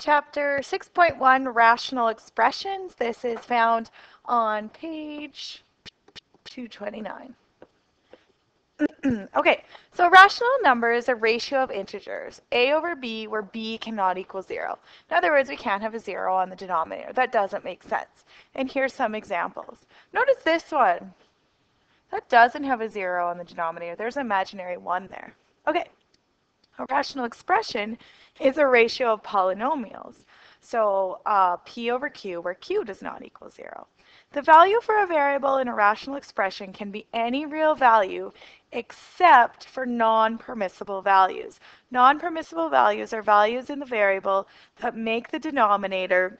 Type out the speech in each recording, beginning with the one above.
Chapter 6.1, Rational Expressions. This is found on page 229. Okay, so a rational number is a ratio of integers, a over b, where b cannot equal 0. In other words, we can't have a 0 on the denominator. That doesn't make sense. And here's some examples. Notice this one. That doesn't have a 0 on the denominator. There's an imaginary 1 there. Okay, a rational expression is a ratio of polynomials. So p over q, where q does not equal 0. The value for a variable in a rational expression can be any real value except for non-permissible values. Non-permissible values are values in the variable that make the denominator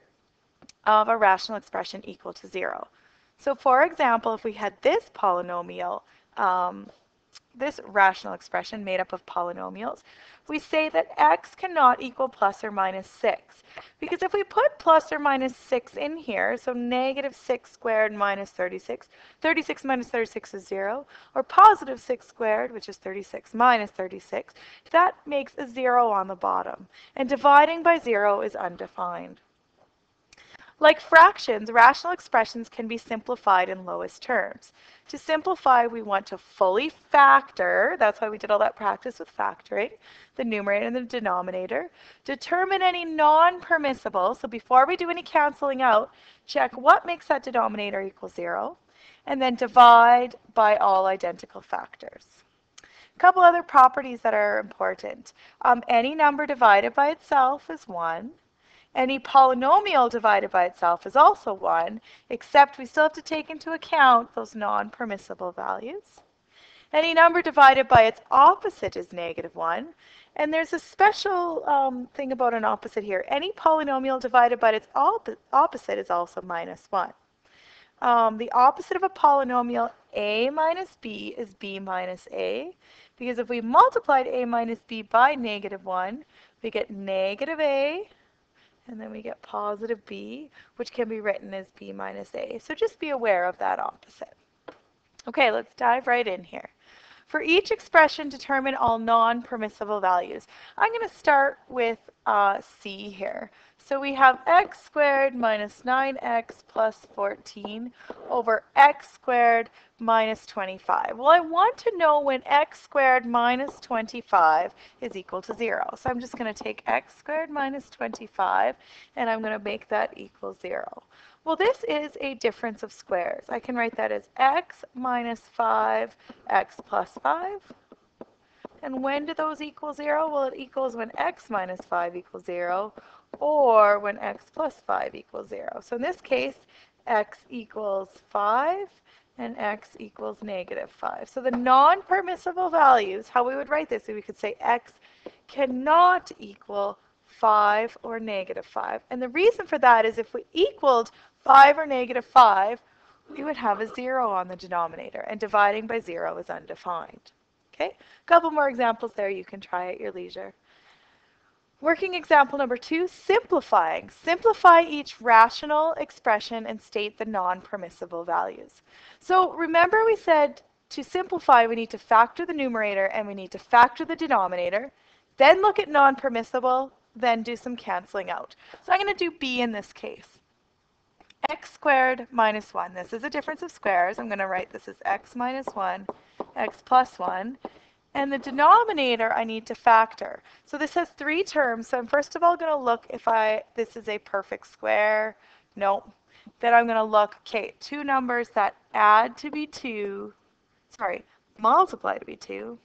of a rational expression equal to 0. So for example, if we had this polynomial, this rational expression made up of polynomials, we say that x cannot equal plus or minus 6. Because if we put plus or minus 6 in here, so negative 6 squared minus 36, 36 minus 36 is 0, or positive 6 squared, which is 36 minus 36, that makes a 0 on the bottom. And dividing by 0 is undefined. Like fractions, rational expressions can be simplified in lowest terms. To simplify, we want to fully factor, that's why we did all that practice with factoring, the numerator and the denominator. Determine any non-permissible, so before we do any canceling out, check what makes that denominator equal 0, and then divide by all identical factors. A couple other properties that are important. Any number divided by itself is 1. Any polynomial divided by itself is also 1, except we still have to take into account those non-permissible values. Any number divided by its opposite is negative 1. And there's a special thing about an opposite here. Any polynomial divided by its opposite is also minus 1. The opposite of a polynomial, a minus b, is b minus a. Because if we multiplied a minus b by negative 1, we get negative a. And then we get positive b, which can be written as b minus a. So just be aware of that opposite. Okay, let's dive right in here. For each expression, determine all non-permissible values. I'm going to start with c here. So we have x squared minus 9x plus 14 over x squared minus 25. Well, I want to know when x squared minus 25 is equal to 0. So I'm just going to take x squared minus 25, and I'm going to make that equal 0. Well, this is a difference of squares. I can write that as x minus 5, x plus 5. And when do those equal 0? Well, it equals when x minus 5 equals 0, or when x plus 5 equals 0. So in this case, x equals 5, and x equals negative 5. So the non-permissible values, how we would write this, we could say x cannot equal 5 or negative 5. And the reason for that is if we equaled 5 or negative 5, we would have a 0 on the denominator, and dividing by 0 is undefined. Okay, a couple more examples there you can try at your leisure. Working example number 2, simplifying. Simplify each rational expression and state the non-permissible values. So remember we said to simplify we need to factor the numerator and we need to factor the denominator, then look at non-permissible, then do some canceling out. So I'm going to do b in this case. X squared minus 1. This is a difference of squares. I'm going to write this as x minus 1, x plus 1. And the denominator I need to factor. So this has 3 terms. So I'm first of all going to look if this is a perfect square. Nope. Then I'm going to look, okay, 2 numbers that add to be 2, multiply to be 2,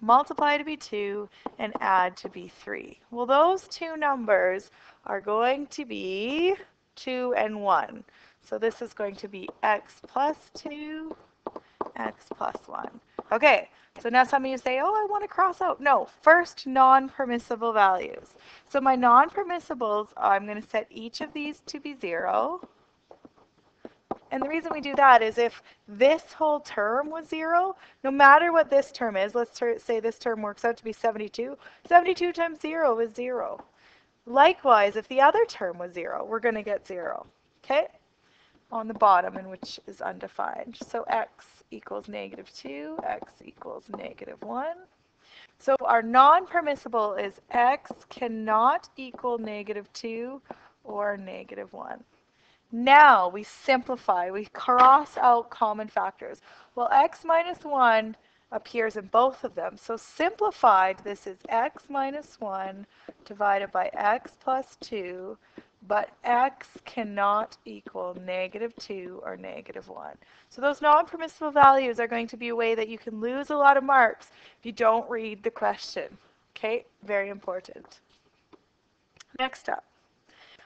multiply to be 2, and add to be 3. Well, those 2 numbers are going to be 2 and 1. So this is going to be x plus 2, x plus 1. Okay, so now some of you say, oh, I want to cross out. No, first non-permissible values. So my non-permissibles, I'm going to set each of these to be 0. And the reason we do that is if this whole term was 0, no matter what this term is, let's say this term works out to be 72. 72 times 0 is 0. Likewise, if the other term was 0, we're going to get 0. Okay? On the bottom, and which is undefined. So x equals negative 2, x equals negative 1. So our non-permissible is x cannot equal -2 or -1. Now we simplify, we cross out common factors. Well, x minus 1 appears in both of them. So simplified, this is x minus 1 divided by x plus 2, but x cannot equal -2 or -1. So those non-permissible values are going to be a way that you can lose a lot of marks if you don't read the question. Okay, very important. Next up.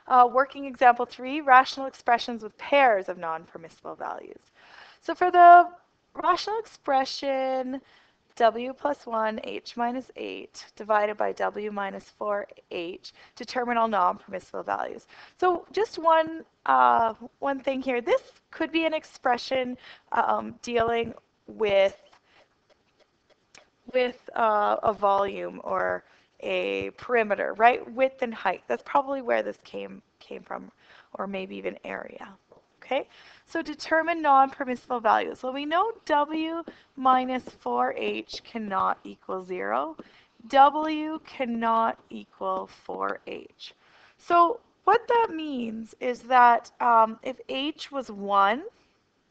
Working example 3, rational expressions with pairs of non-permissible values. So for the rational expression w plus 1 h minus 8 divided by w minus 4h, determine all non-permissible values. So just one thing here. This could be an expression dealing with a volume or a perimeter, right? Width and height. That's probably where this came from, or maybe even area. Okay, so determine non-permissible values. Well, we know w minus 4h cannot equal 0. W cannot equal 4h. So what that means is that if h was 1,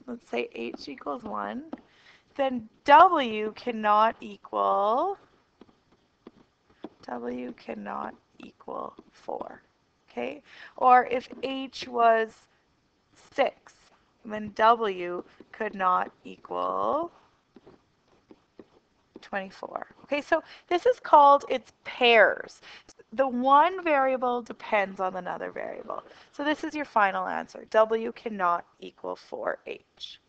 let's say h equals 1, then w cannot equal 4. Okay? Or if h was 6, then w could not equal 24. Okay, so this is called its pairs. The one variable depends on another variable. So this is your final answer. W cannot equal 4h.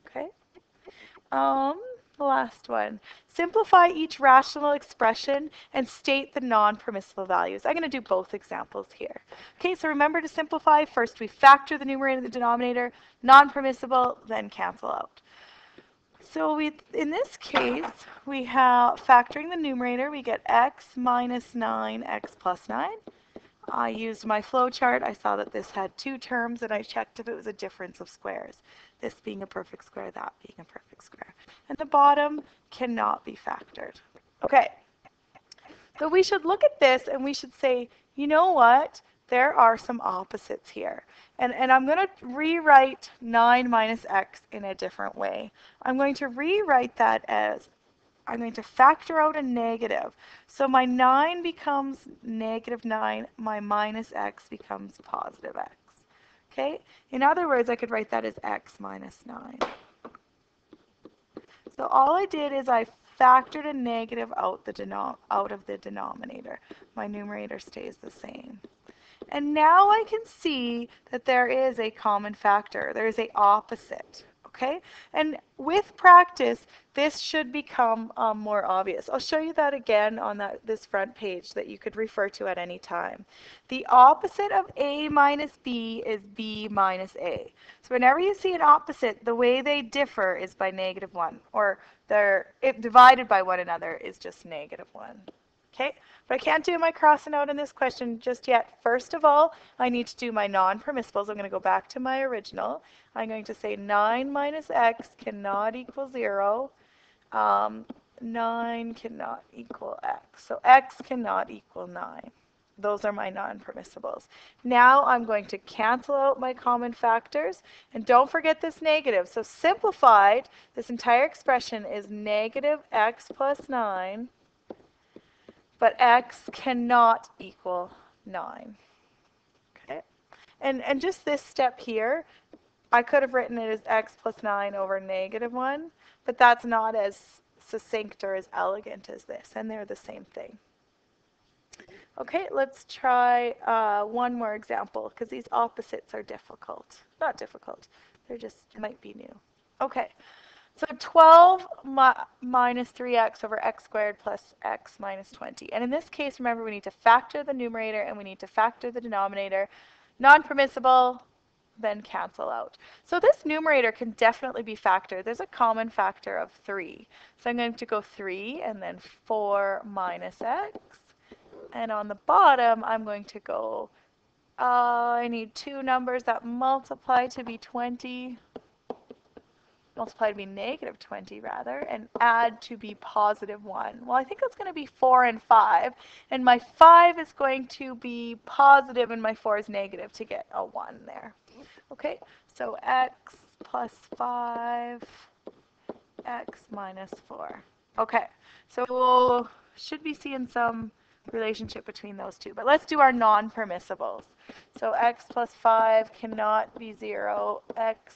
Okay? The last one. Simplify each rational expression and state the non-permissible values. I'm going to do both examples here. Okay, so remember to simplify. First we factor the numerator and the denominator, non-permissible, then cancel out. So in this case, we have factoring the numerator, we get x minus 9, x plus 9. I used my flow chart. I saw that this had two terms, and I checked if it was a difference of squares. This being a perfect square, that being a perfect square. And the bottom cannot be factored. Okay. So we should look at this and we should say, you know what? There are some opposites here. And I'm going to rewrite 9 minus x in a different way. I'm going to rewrite that as I'm going to factor out a negative. So my 9 becomes -9. My minus x becomes positive x. Okay? In other words, I could write that as x minus 9. So all I did is I factored a negative out of the denominator. My numerator stays the same. And now I can see that there is a common factor. There is a opposite. Okay? And with practice, this should become more obvious. I'll show you that again on this front page that you could refer to at any time. The opposite of A minus B is B minus A. So whenever you see an opposite, the way they differ is by -1, or divided by one another is just -1. Okay, but I can't do my crossing out in this question just yet. First of all, I need to do my non-permissibles. I'm going to go back to my original. I'm going to say 9 minus x cannot equal 0. 9 cannot equal x. So x cannot equal 9. Those are my non-permissibles. Now I'm going to cancel out my common factors. And don't forget this negative. So simplified, this entire expression is -x plus 9. But x cannot equal 9. Okay? And just this step here, I could have written it as x plus 9 over -1, but that's not as succinct or as elegant as this, and they're the same thing. Okay, let's try one more example, because these opposites are difficult. Not difficult, they're just might be new. Okay. So 12 minus 3x over x squared plus x minus 20. And in this case, remember, we need to factor the numerator and we need to factor the denominator. Non-permissible, then cancel out. So this numerator can definitely be factored. There's a common factor of 3. So I'm going to go 3 and then 4 minus x. And on the bottom, I'm going to go, I need two numbers that multiply to be 20. multiply to be negative 20 rather, and add to be positive 1. Well, I think it's going to be 4 and 5, and my 5 is going to be positive and my 4 is negative to get a 1 there. Okay, so x plus 5, x minus 4. Okay, so we'll should be seeing some relationship between those two. But let's do our non-permissibles. So x plus 5 cannot be 0. X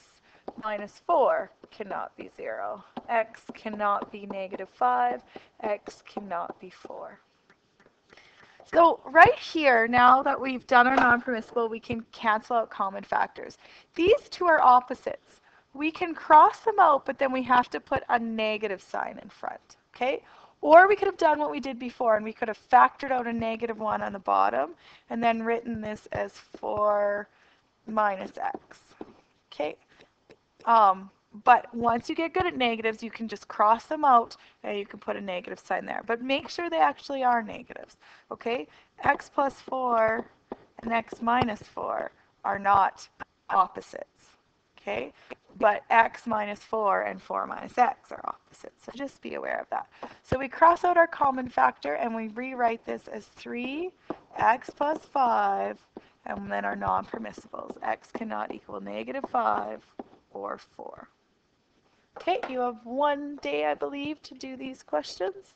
minus 4 cannot be 0. X cannot be negative 5. X cannot be 4. So right here, now that we've done our non-permissible, we can cancel out common factors. These two are opposites. We can cross them out, but then we have to put a negative sign in front, okay? Or we could have done what we did before, and we could have factored out a negative 1 on the bottom, and then written this as 4 minus x, okay? But once you get good at negatives, you can just cross them out and you can put a negative sign there. But make sure they actually are negatives, okay? X plus 4 and x minus 4 are not opposites, okay? But x minus 4 and 4 minus x are opposites, so just be aware of that. So we cross out our common factor and we rewrite this as 3x plus 5, and then our non-permissibles. X cannot equal negative 5 or 4. Okay, you have one day, I believe, to do these questions.